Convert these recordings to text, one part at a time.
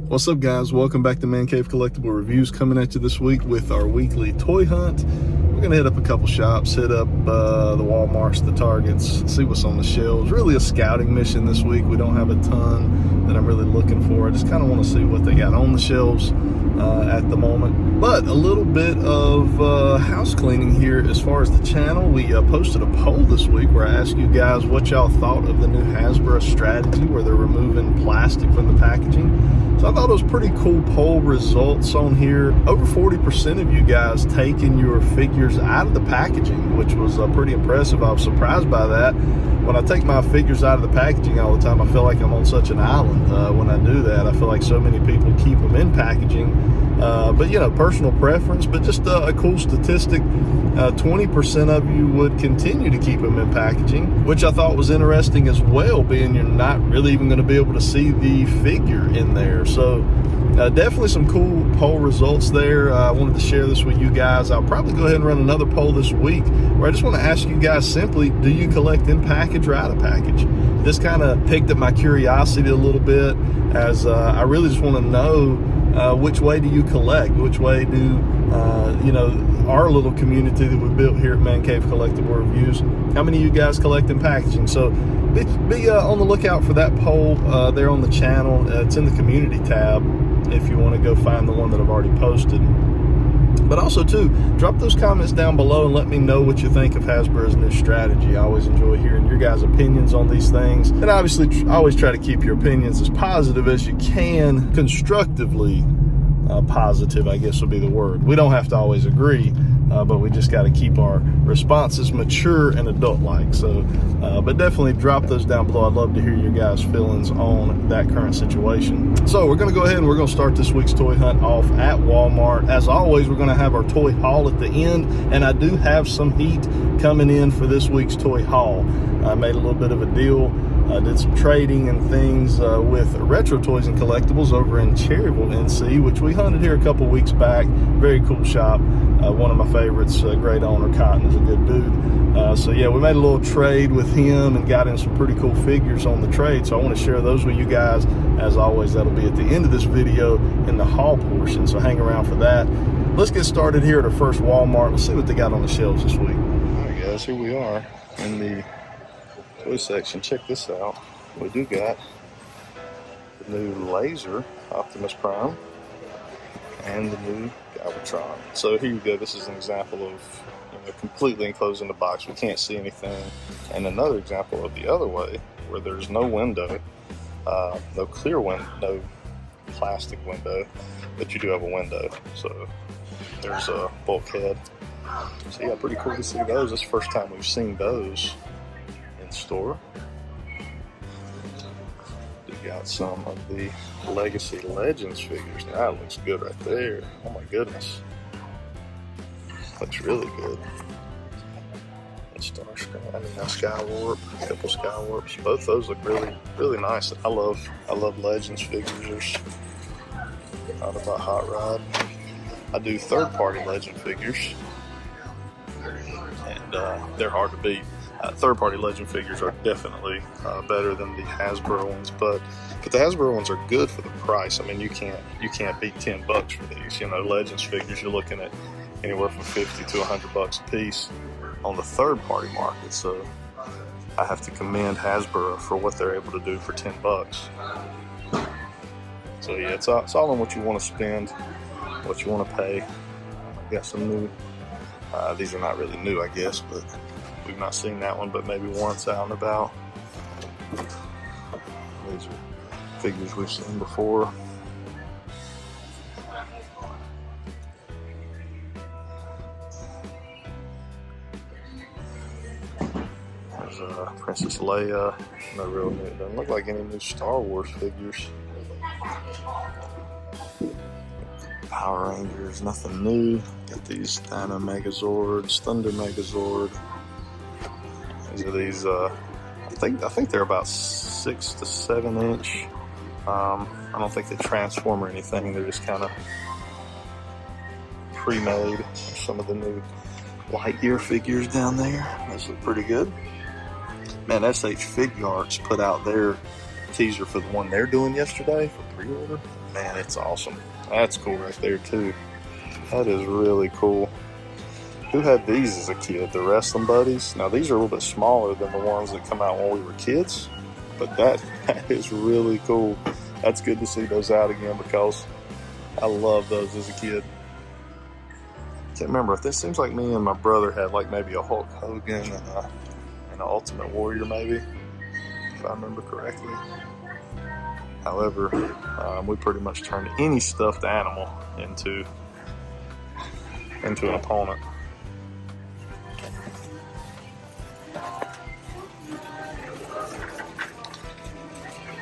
What's up, guys? Welcome back to ManCave Collectible Reviews, coming at you this week with our weekly toy hunt. We're gonna hit up a couple shops, hit up the Walmarts, the Targets, see what's on the shelves. Really a scouting mission this week. We don't have a ton that I'm really looking for. I just kind of want to see what they got on the shelves at the moment. But a little bit of house cleaning here as far as the channel. We posted a poll this week where I asked you guys what y'all thought of the new Hasbro strategy where they're removing plastic from the packaging. So I thought it was pretty cool poll results on here. Over 40% of you guys taking your figures out of the packaging, which was pretty impressive. I was surprised by that. When I take my figures out of the packaging all the time, I feel like I'm on such an island when I do that. I feel like so many people keep them in packaging. But you know, personal preference, but just a cool statistic. 20% of you would continue to keep them in packaging, which I thought was interesting as well, being you're not really even going to be able to see the figure in there. So definitely some cool poll results there. I wanted to share this with you guys. I'll probably go ahead and run another poll this week where I just want to ask you guys simply, do you collect in package or out of package? This kind of piqued up my curiosity a little bit, as I really just want to know which way do you collect? Which way do you know, our little community that we built here at ManCave Collectible Reviews, how many of you guys collect in packaging? So be on the lookout for that poll there on the channel. It's in the community tab if you want to go find the one that I've already posted. But also too, drop those comments down below and let me know what you think of Hasbro's new strategy. I always enjoy hearing your guys' opinions on these things. And obviously, I always try to keep your opinions as positive as you can, constructively positive, I guess would be the word. We don't have to always agree, but we just got to keep our responses mature and adult-like. So, but definitely drop those down below. I'd love to hear your guys' feelings on that current situation. So we're going to go ahead and we're going to start this week's toy hunt off at Walmart. As always, we're going to have our toy haul at the end, and I do have some heat coming in for this week's toy haul. I made a little bit of a deal. I did some trading and things with Retro Toys and Collectibles over in Cherryville, NC, which we hunted here a couple weeks back. Very cool shop. One of my favorites, great owner. Cotton is a good dude. So yeah, we made a little trade with him and got in some pretty cool figures on the trade. So I want to share those with you guys. As always, that'll be at the end of this video in the haul portion. So hang around for that. Let's get started here at our first Walmart. Let's see what they got on the shelves this week. All right, guys, here we are in the toy section. Check this out. We do got the new Laser Optimus Prime and the new Galvatron. So here you go. This is an example of, you know, completely enclosed in the box. We can't see anything. And another example of the other way, where there's no window, no clear window, no plastic window, but you do have a window. So there's a bulkhead. So yeah, pretty cool to see those. This is the first time we've seen those store. We got some of the Legacy Legends figures. That looks good right there. Oh my goodness, looks really good. Starscream, I mean, Skywarp, a couple Skywarps. Both those look really nice. I love Legends figures. Not about Hot Rod. I do third-party Legend figures, and they're hard to beat. Third-party Legend figures are definitely better than the Hasbro ones, but the Hasbro ones are good for the price. I mean, you can't beat $10 for these. You know, Legends figures you're looking at anywhere from $50 to $100 a piece on the third-party market. So I have to commend Hasbro for what they're able to do for $10. So yeah, it's all on what you want to spend, what you want to pay. I got some new. These are not really new, I guess, but we've not seen that one, but maybe once out and about. These are figures we've seen before. There's Princess Leia. No real new. Doesn't look like any new Star Wars figures. Power Rangers, nothing new. Got these Dino Megazords, Thunder Megazord. These are these, I think they're about 6 to 7 inch. I don't think they transform or anything. They're just kind of pre-made. Some of the new Lightyear figures down there. Those look pretty good. Man, SH Fig Arts put out their teaser for the one they're doing yesterday for pre-order. Man, it's awesome. That's cool right there too. That is really cool. Who had these as a kid? The Wrestling Buddies. Now these are a little bit smaller than the ones that come out when we were kids, but that is really cool. That's good to see those out again because I love those as a kid. Can't remember if this seems like me and my brother had like maybe a Hulk Hogan and an Ultimate Warrior maybe, if I remember correctly. However, we pretty much turned any stuffed animal into an opponent.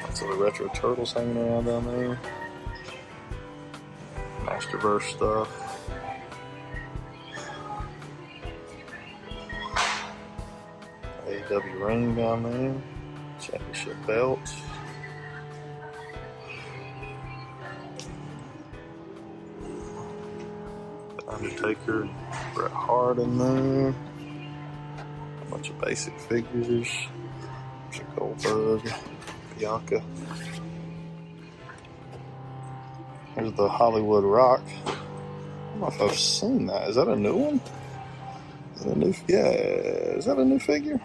Lots of the retro turtles hanging around down there. Masterverse stuff. AEW ring down there. Championship belt. Undertaker, Bret Hart in there. A bunch of basic figures. Goldberg, Bianca. There's the Hollywood Rock. I don't know if I've seen that. Is that a new one? Is that a new figure?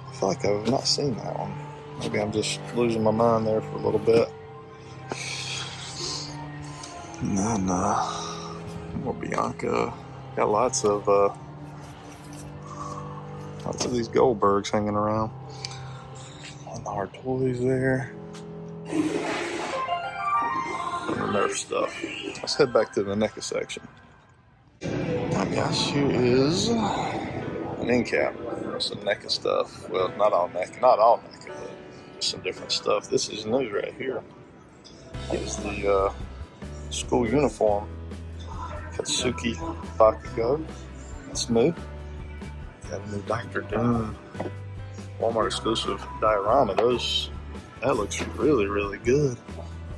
I feel like I've not seen that one. Maybe I'm just losing my mind there for a little bit. And then more Bianca. Got lots of these Goldbergs hanging around. And the hard toys there. And the Nerf stuff. Let's head back to the NECA section. Alright guys, here is an end cap. Some NECA stuff. Well, not all NECA, but just some different stuff. This is new right here. Is the school uniform. Katsuki Bakugo. That's new. Got a new Dr. Doom Walmart exclusive diorama. That looks really, really good.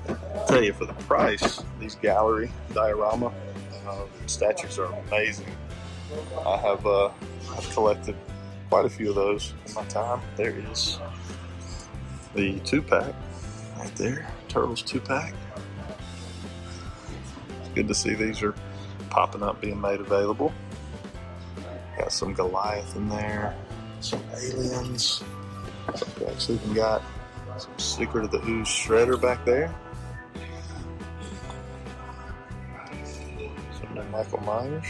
I'll tell you, for the price, these gallery diorama statues are amazing. I've collected quite a few of those in my time. There is the 2-pack right there, Turtles 2-pack. It's good to see these are popping up, being made available. Got some Goliath in there, some aliens. We actually even got some Secret of the Ooze Shredder back there. Some new Michael Myers.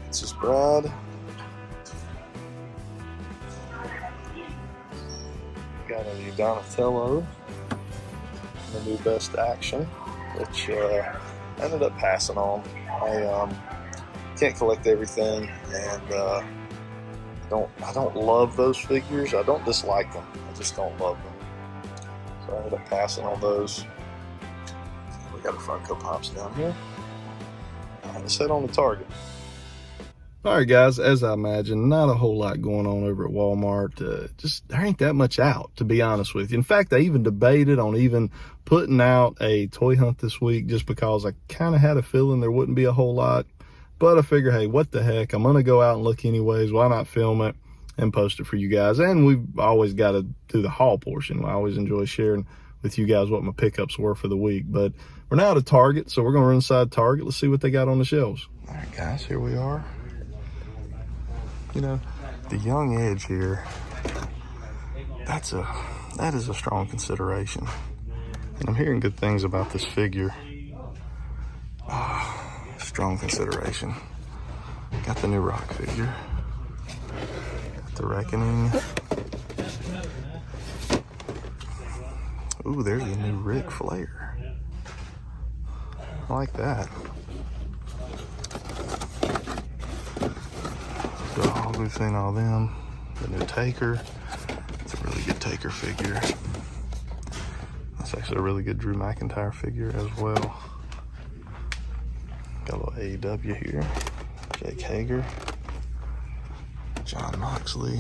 Princess Bride. Got a Donatello. The new Best Action, which I ended up passing on. I can't collect everything, and I don't love those figures. I don't dislike them. I just don't love them. So I ended up passing on those. We got a Funko Pops down here. Let's head on to Target. All right, guys, as I imagine, not a whole lot going on over at Walmart. Just there ain't that much out, to be honest with you. In fact, I even debated on even putting out a toy hunt this week just because I kind of had a feeling there wouldn't be a whole lot. But I figure, hey, what the heck? I'm going to go out and look anyways. Why not film it and post it for you guys? And we've always got to do the haul portion. I always enjoy sharing with you guys what my pickups were for the week. But we're now at Target, so we're going to run inside Target. Let's see what they got on the shelves. All right, guys, here we are. You know, the young edge here, that is a strong consideration. And I'm hearing good things about this figure. Strong consideration. Got the new Rock figure. Got the Reckoning. Ooh, there's the new Ric Flair. I like that. Dog, we've seen all them. The new Taker. It's a really good Taker figure. That's actually a really good Drew McIntyre figure as well. Got a little AEW here. Jake Hager. John Moxley.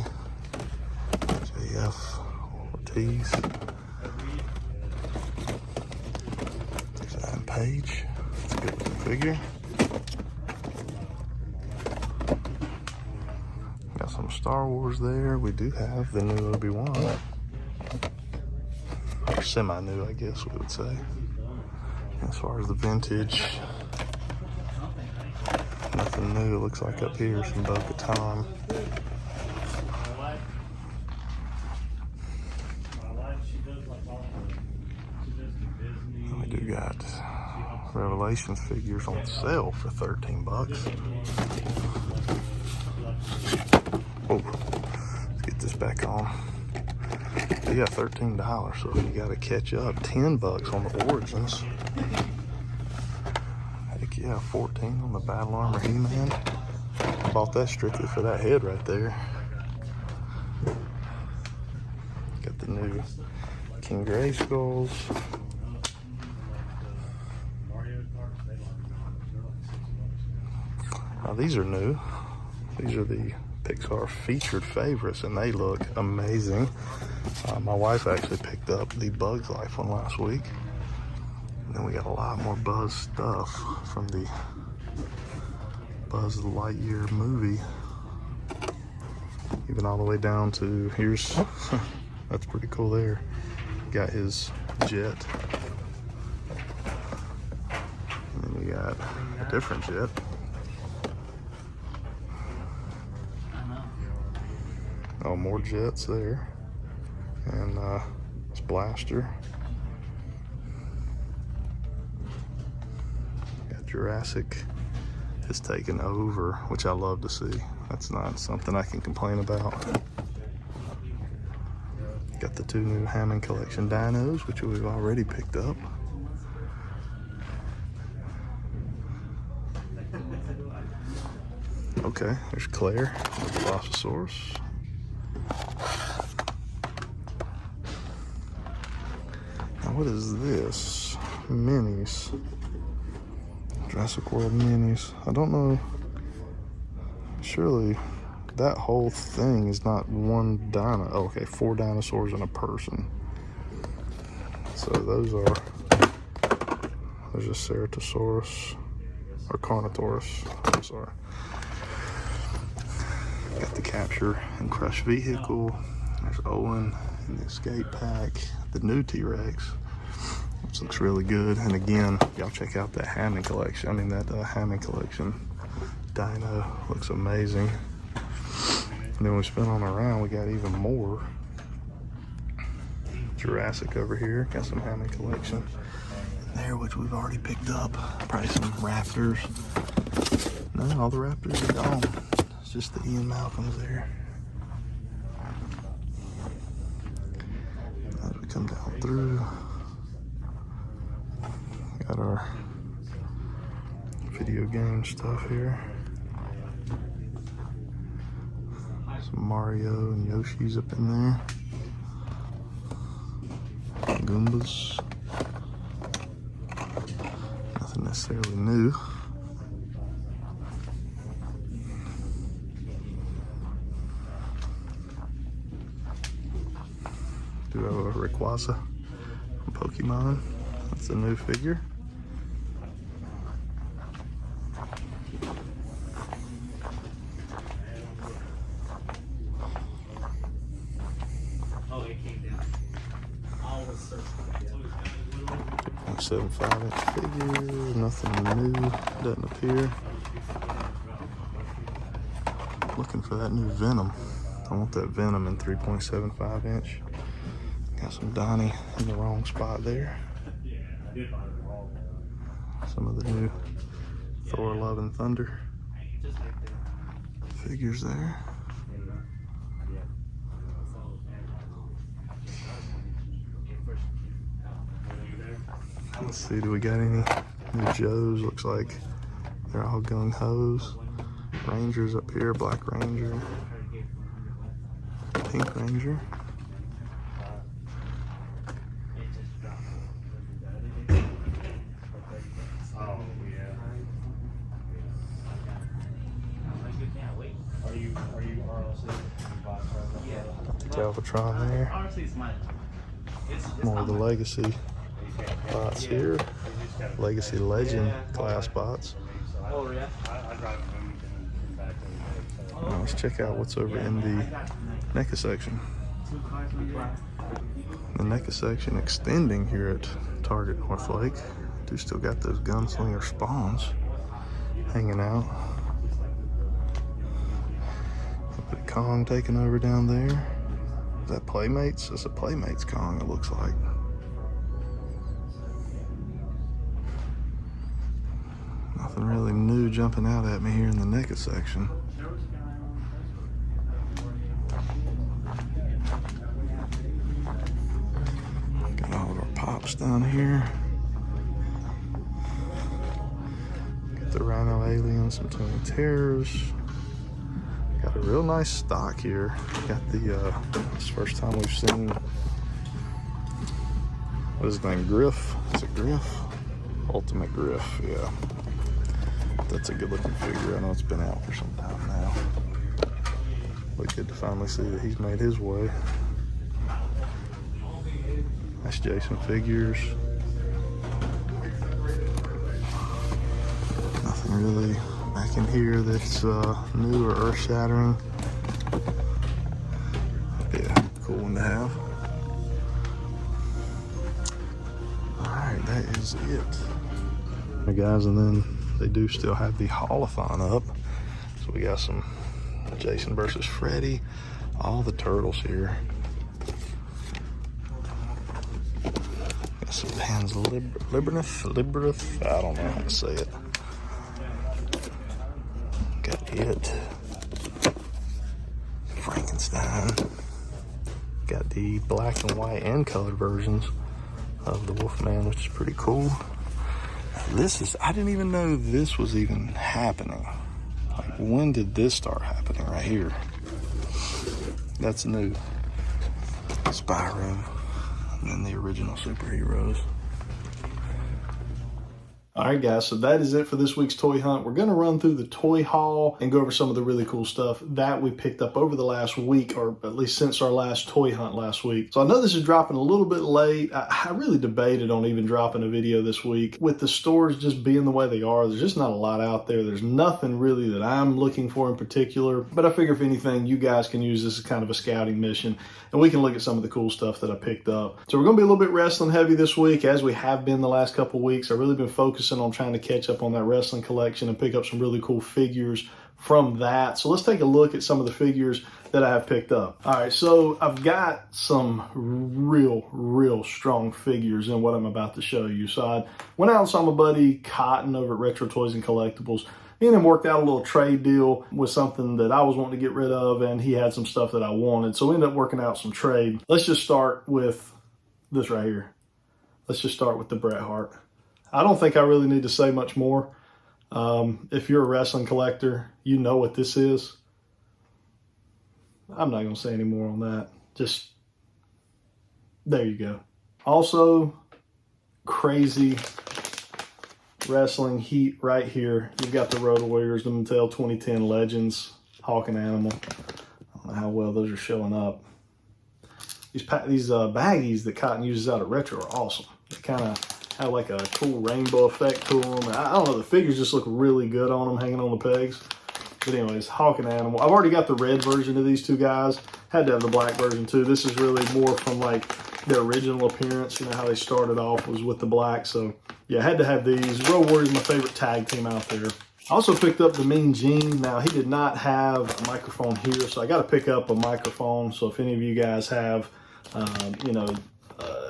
JF Ortiz. There's Adam Page. That's a good looking figure. Got some Star Wars there. We do have the new Obi-Wan. Or semi-new, I guess we would say. As far as the vintage, nothing new. It looks like up here some Bo-Katan. We do got Revelations figures on sale for 13 bucks. Oh, let's get this back on. They got $13, so you got to catch up. 10 bucks on the Origins. Heck yeah, 14 on the Battle Armor He-Man. I bought that strictly for that head right there. Got the new King Grayskulls. Now these are new. These are the Pixar featured favorites, and they look amazing. My wife actually picked up the Bugs Life one last week. And then we got a lot more Buzz stuff from the Buzz Lightyear movie. Even all the way down to, here's, that's pretty cool there. Got his jet. And then we got a different jet. Oh, more jets there. And this blaster. Got Jurassic has taken over, which I love to see. That's not something I can complain about. Got the two new Hammond Collection dinos, which we've already picked up. Okay, there's Claire, the Dilophosaurus. Now what is this? Minis. Jurassic World minis. I don't know. Surely that whole thing is not one dino. Oh, okay, 4 dinosaurs and a person. So those are, there's a Ceratosaurus, or Carnotaurus, I'm sorry. Got the Capture and Crush vehicle. There's Owen in the escape pack. The new T-Rex, which looks really good. And again, y'all check out that Hammond collection. I mean, that Hammond collection dino looks amazing. And then we spin on around, we got even more. Jurassic over here, got some Hammond collection there, which we've already picked up. Probably some Raptors. No, all the Raptors are gone. It's just the Ian Malcolms there. As we come down through, got our video game stuff here. Some Mario and Yoshi's up in there. Goombas. Nothing necessarily new. Do have a Rayquaza from Pokemon. That's a new figure. Oh, it came down. I was searching. 2.75-inch figure. Nothing new. Doesn't appear. Looking for that new Venom. I want that Venom in 3.75-inch. Got some Donnie in the wrong spot there. Some of the new Thor Love and Thunder figures there. Let's see, do we got any new Joes? Looks like they're all gung-hos. Rangers up here, Black Ranger, Pink Ranger. Got the Galvatron there. More of the Legacy bots here. Legacy Legend class bots. Now let's check out what's over in the NECA section. The NECA section extending here at Target Northlake. Do still got those gunslinger spawns hanging out. Got a Kong taking over down there. Is that Playmates? That's a Playmates Kong, it looks like. Nothing really new jumping out at me here in the NECA section. Got all of our pops down here. Got the Rhino Alien, some Tony Terrors. Got a real nice stock here. Got the, it's the first time we've seen, what is his name, Griff? Is it Griff? Ultimate Griff, yeah. That's a good looking figure. I know it's been out for some time now. But good to finally see that he's made his way. That's Jason figures. Nothing really back in here that's new or earth shattering. Yeah, cool one to have. Alright, that is it. Hey guys, and then they do still have the Holothon up. So we got some Jason versus Freddy. All the turtles here. Got some Pan's Liberath. I don't know how to say it. Got it. Frankenstein. Got the black and white and colored versions of the Wolfman, which is pretty cool. This is, I didn't even know this was even happening. Like, when did this start happening right here? That's new. Spyro, and then the original superheroes. All right, guys, so that is it for this week's toy hunt. We're going to run through the toy haul and go over some of the really cool stuff that we picked up over the last week, or at least since our last toy hunt last week. So I know this is dropping a little bit late. I really debated on even dropping a video this week. With the stores just being the way they are, there's just not a lot out there. There's nothing really that I'm looking for in particular. But I figure if anything, you guys can use this as kind of a scouting mission, and we can look at some of the cool stuff that I picked up. So we're going to be a little bit wrestling heavy this week, as we have been the last couple of weeks. I've really been focusing on trying to catch up on that wrestling collection and pick up some really cool figures from that. So let's take a look at some of the figures that I have picked up. All right, so I've got some real strong figures in what I'm about to show you. So I went out and saw my buddy Cotton over at Retro Toys and Collectibles. Me and him worked out a little trade deal with something that I was wanting to get rid of, and he had some stuff that I wanted. So we ended up working out some trade. Let's just start with this right here. Let's just start with the Bret Hart. I don't think I really need to say much more. If you're a wrestling collector, you know what this is. I'm not going to say any more on that. Just, there you go. Also, crazy wrestling heat right here. You've got the Road Warriors, the Mattel 2010 Legends, Hawk and Animal. I don't know how well those are showing up. These baggies that Cotton uses out at Retro are awesome. They kind of have like a cool rainbow effect to them. I don't know, the figures just look really good on them hanging on the pegs. But anyways, Hawk and Animal. I've already got the red version of these two guys. Had to have the black version too. This is really more from like their original appearance. You know how they started off was with the black. So yeah, I had to have these. Road Warriors, my favorite tag team out there. I also picked up the Mean Gene. Now, he did not have a microphone here, so I got to pick up a microphone. So if any of you guys have,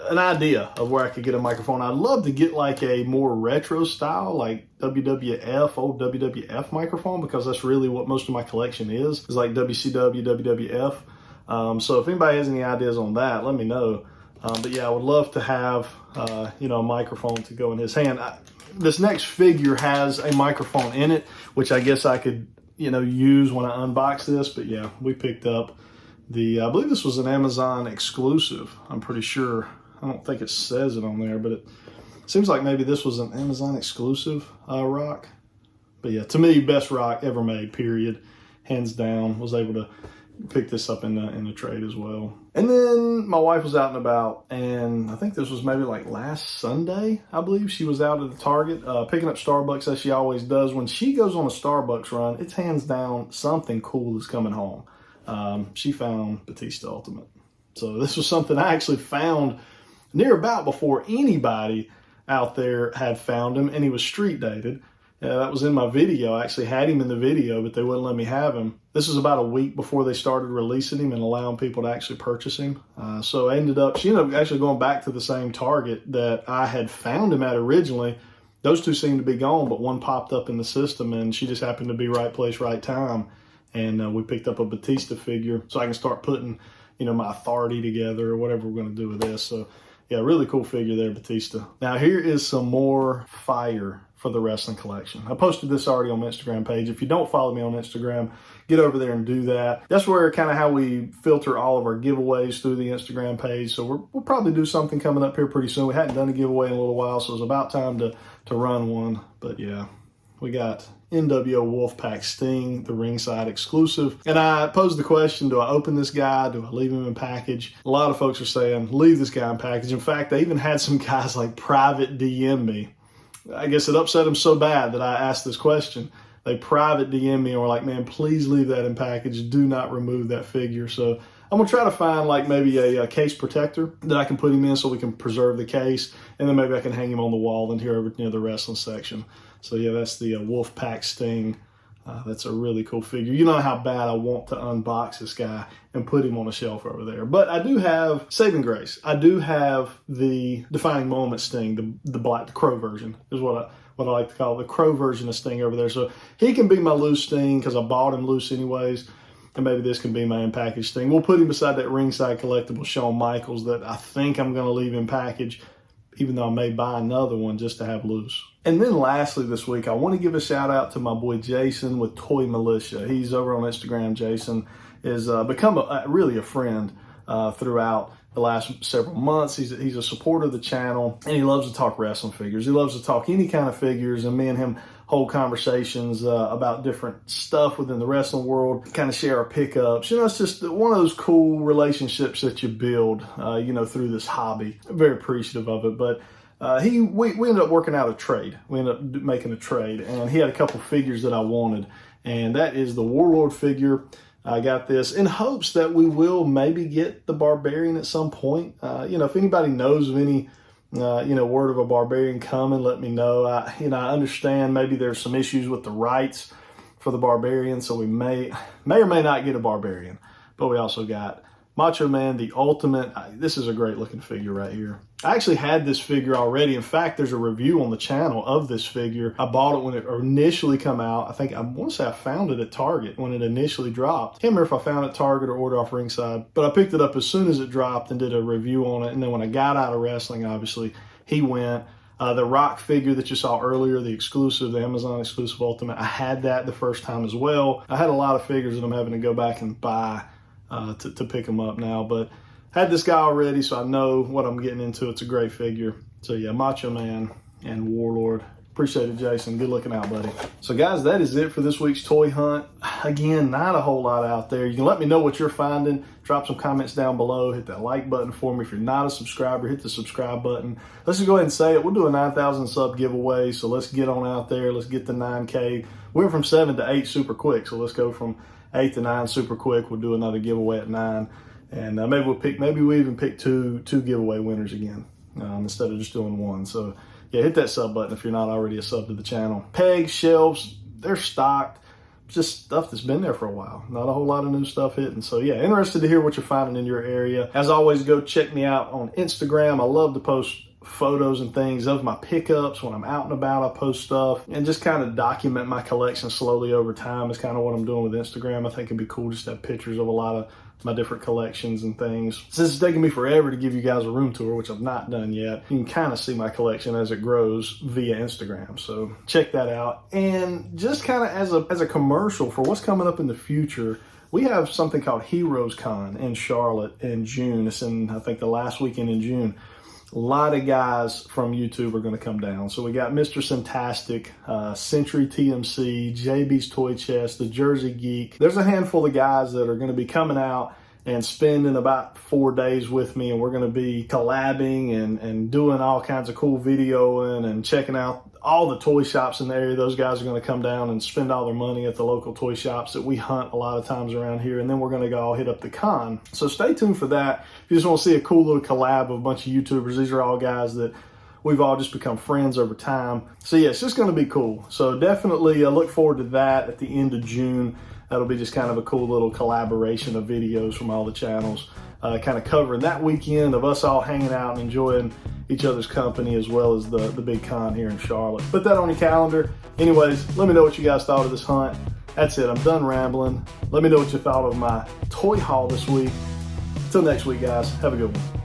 an idea of where I could get a microphone, I'd love to get like a more retro style, like WWF, old WWF microphone, because that's really what most of my collection is like WCW, WWF. So if anybody has any ideas on that, let me know. But yeah, I would love to have, a microphone to go in his hand. This next figure has a microphone in it, which I guess I could, use when I unbox this. But yeah, we picked up I believe this was an Amazon exclusive. I'm pretty sure. I don't think it says it on there, but it seems like maybe this was an Amazon exclusive rock. But yeah, to me, best rock ever made, period. Hands down. Was able to picked this up in the trade as well. And then my wife was out and about, and I think this was maybe like last Sunday, I believe. She was out at the Target picking up Starbucks as she always does. When she goes on a Starbucks run, it's hands down something cool is coming home. She found Batista Ultimate. So this was something I actually found near about before anybody out there had found him, and he was street dated. That was in my video. I actually had him in the video, but they wouldn't let me have him. This was about a week before they started releasing him and allowing people to actually purchase him. So she ended up actually going back to the same Target that I had found him at originally. Those two seemed to be gone, but one popped up in the system, and she just happened to be right place, right time. And we picked up a Batista figure so I can start putting, my authority together or whatever we're going to do with this. So, yeah, really cool figure there, Batista. Now, here is some more fire for the wrestling collection. I posted this already on my Instagram page. If you don't follow me on Instagram, get over there and do that. That's where kind of how we filter all of our giveaways through the Instagram page. So we'll probably do something coming up here pretty soon. We hadn't done a giveaway in a little while, so it's about time to run one. But yeah, we got NWO Wolfpack Sting, the ringside exclusive. And I posed the question, do I open this guy? Do I leave him in package? A lot of folks are saying, leave this guy in package. In fact, they even had some guys like private DM me. I guess it upset them so bad that I asked this question. They private DM me and were like, man, please leave that in package. Do not remove that figure. So I'm going to try to find like maybe a case protector that I can put him in so we can preserve the case. And then maybe I can hang him on the wall in here over near the wrestling section. So yeah, that's the Wolfpack Sting. That's a really cool figure. You know how bad I want to unbox this guy and put him on a shelf over there. But I do have saving grace. I do have the Defining Moment Sting, the Crow version is what I like to call it, the Crow version of Sting over there. So he can be my loose Sting because I bought him loose anyways. And maybe this can be my in-package Sting. We'll put him beside that ringside collectible Shawn Michaels that I think I'm going to leave in package, even though I may buy another one just to have loose. And then lastly this week, I want to give a shout out to my boy Jason with Toy Militia. He's over on Instagram. Jason has become really a friend throughout the last several months. He's a supporter of the channel, and he loves to talk wrestling figures. He loves to talk any kind of figures, and me and him hold conversations about different stuff within the wrestling world, kind of share our pickups. It's just one of those cool relationships that you build, through this hobby. I'm very appreciative of it, but we ended up working out a trade. We ended up making a trade, and he had a couple figures that I wanted, and that is the Warlord figure. I got this in hopes that we will maybe get the Barbarian at some point. If anybody knows of any, word of a Barbarian coming, let me know. I understand maybe there's some issues with the rights for the Barbarian, so we may or may not get a Barbarian. But we also got Macho Man, the Ultimate. This is a great looking figure right here. I actually had this figure already. In fact, there's a review on the channel of this figure. I bought it when it initially come out. I want to say I found it at Target when it initially dropped. Can't remember if I found it at Target or ordered off Ringside, but I picked it up as soon as it dropped and did a review on it. And then when I got out of wrestling, obviously, he went. The Rock figure that you saw earlier, the Amazon exclusive Ultimate, I had that the first time as well. I had a lot of figures that I'm having to go back and buy to pick them up now, but had this guy already, so I know what I'm getting into. It's a great figure. So yeah, Macho Man and Warlord. Appreciate it, Jason. Good looking out, buddy. So guys, that is it for this week's toy hunt. Again, not a whole lot out there. You can let me know what you're finding. Drop some comments down below. Hit that like button for me. If you're not a subscriber, hit the subscribe button. Let's just go ahead and say it. We'll do a 9,000 sub giveaway, so let's get on out there. Let's get the 9K. We went from 7 to 8 super quick, so let's go from 8 to 9 super quick. We'll do another giveaway at 9. And maybe we even pick two giveaway winners again instead of just doing one. So yeah, hit that sub button if you're not already a sub to the channel. Pegs, shelves, they're stocked. Just stuff that's been there for a while. Not a whole lot of new stuff hitting. So yeah, interested to hear what you're finding in your area. As always, go check me out on Instagram. I love to post photos and things of my pickups. When I'm out and about, I post stuff and just kind of document my collection slowly over time is kind of what I'm doing with Instagram. I think it'd be cool just to have pictures of a lot of my different collections and things. Since it's taking me forever to give you guys a room tour, which I've not done yet, you can kind of see my collection as it grows via Instagram. So check that out. And just kind of as a commercial for what's coming up in the future, we have something called Heroes Con in Charlotte in June. It's in, I think, the last weekend in June. A lot of guys from YouTube are going to come down. So we got Mr. Fantastic, Century TMC, JB's Toy Chest, the Jersey Geek. There's a handful of guys that are going to be coming out and spending about 4 days with me, and we're going to be collabing and doing all kinds of cool videoing and checking out all the toy shops in the area. Those guys are going to come down and spend all their money at the local toy shops that we hunt a lot of times around here, and then we're going to go all hit up the con. So stay tuned for that. If you just want to see a cool little collab of a bunch of YouTubers, these are all guys that we've all just become friends over time. So yeah, it's just going to be cool. So definitely look forward to that at the end of June. That'll be just kind of a cool little collaboration of videos from all the channels, kind of covering that weekend of us all hanging out and enjoying each other's company, as well as the big con here in Charlotte. Put that on your calendar. Anyways, let me know what you guys thought of this hunt. That's it, I'm done rambling. Let me know what you thought of my toy haul this week. Until next week, guys, have a good one.